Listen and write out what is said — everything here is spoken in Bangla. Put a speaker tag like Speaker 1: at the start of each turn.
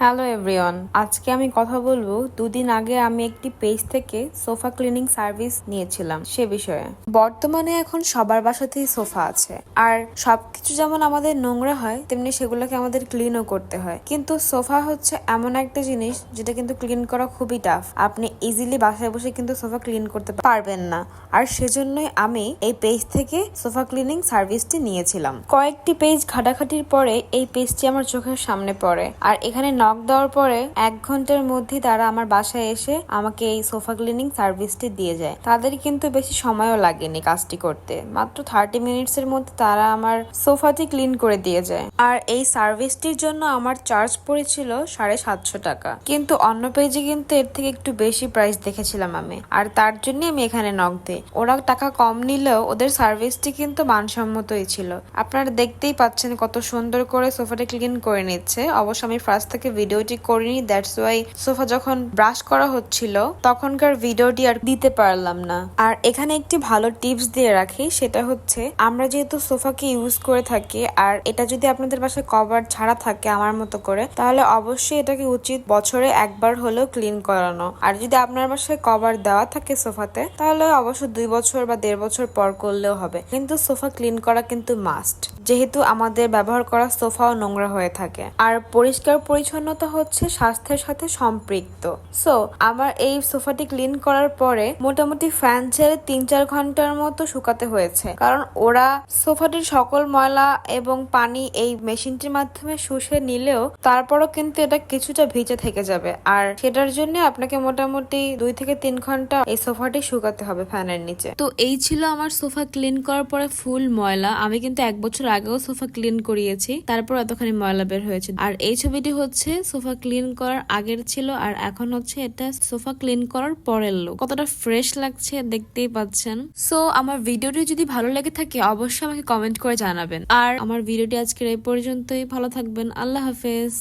Speaker 1: হ্যালো এভরিওয়ান, আজকে আমি কথা বলবো দুদিন আগে আমি একটি পেজ থেকে সোফা ক্লিনিং সার্ভিস নিয়েছিলাম সে বিষয়ে। বর্তমানে এখন সবার বাসাতেই সোফা আছে, আর সবকিছু যেমন আমাদের নোংরা হয় তেমনি সেগুলোকে আমাদের ক্লিনও করতে হয়। কিন্তু সোফা হচ্ছে এমন একটা জিনিস যেটা কিন্তু ক্লিন করা খুবই টাফ। আপনি ইজিলি বাসায় বসে কিন্তু সোফা ক্লিন করতে পারবেন না, আর সেজন্যই আমি এই পেজ থেকে সোফা ক্লিনিং সার্ভিসটি নিয়েছিলাম। কয়েকটি পেজ ঘাটাঘাটির পরে এই পেজটি আমার চোখের সামনে পড়ে, আর এখানে নক দেওয়ার পরে 1 ঘন্টার মধ্যে তারা আমার বাসায় এসে আমাকে এই সোফা ক্লিনিং সার্ভিসটি দিয়ে যায়। তাদের কিন্তু বেশি সময়ও লাগেনি কাজটি করতে, মাত্র 30 মিনিটসের মধ্যে তারা আমার সোফাটি ক্লিন করে দিয়ে যায়। আর এই সার্ভিসটির জন্য আমার চার্জ পড়েছিল 750 টাকা, কিন্তু অন্য পেজে কিন্তু এর থেকে একটু বেশি প্রাইস দেখেছিলাম আমি, আর তার জন্য আমি এখানে নক দিই। ওরা টাকা কম নিলেও ওদের সার্ভিসটি কিন্তু মানসম্মতই ছিল। আপনারা দেখতেই পাচ্ছেন কত সুন্দর করে সোফাটা ক্লিন করে নিচ্ছে। অবশ্য আমি ফার্স্ট থেকে ভিডিওটি করিনি, দ্যাটস ওয়াই সোফা যখন ব্রাশ করা হচ্ছিল তখনকার ভিডিওটি আর দিতে পারলাম না। আর এখানে একটি ভালো টিপস দিয়ে রাখি, সেটা হচ্ছে আমরা যেহেতু সোফাকে ইউজ করে থাকি, আর এটা যদি আপনাদের বাসায় কভার ছাড়া থাকে আমার মতো করে, তাহলে অবশ্যই এটাকে উচিত বছরে একবার হলেও ক্লিন করানো। আর যদি আপনার বাসায় কভার দেওয়া থাকে সোফাতে, তাহলে অবশ্য 2 বছর বা 1.5 বছর পর করলেও হবে, কিন্তু সোফা ক্লিন করা কিন্তু মাস্ট, যেহেতু আমাদের ব্যবহার করা সোফাও নোংরা হয়ে থাকে। আর পরিষ্কার পরিচ্ছন্নতা হচ্ছে স্বাস্থ্যের সাথে সম্পৃক্ত। সো আমার এই সোফাটি ক্লিন করার পরে মোটামুটি ফ্যান ছেড়ে 3-4 ঘন্টার মতো শুকাতে হয়েছে, কারণ ওরা সোফাটির সকল ময়লা এবং পানি এই মেশিনটির মাধ্যমে শুষে নিলেও তারপরও কিন্তু এটা কিছুটা ভিজে থেকে যাবে, আর সেটার জন্য আপনাকে মোটামুটি 2 থেকে 3 ঘন্টা এই সোফাটি শুকাতে হবে ফ্যানের নিচে। তো এই ছিল আমার সোফা ক্লিন করার পরে ফুল ময়লা। আমি কিন্তু 1 বছর আগেও সোফা ক্লিন করিয়েছি, তারপর এতখানি ময়লা বের হয়েছে। আর এই ছবিটি হচ্ছে সোফা ক্লিন করার আগের ছিল, আর এখন হচ্ছে এটা সোফা ক্লিন করার পরের লুক। কতটা ফ্রেশ লাগছে দেখতেই পাচ্ছেন। সো আমার ভিডিওটি যদি ভালো লেগে থাকে অবশ্যই আমাকে কমেন্ট করে জানাবেন। আর আমার ভিডিওটি আজকের এই পর্যন্তই। ভালো থাকবেন, আল্লাহ হাফেজ।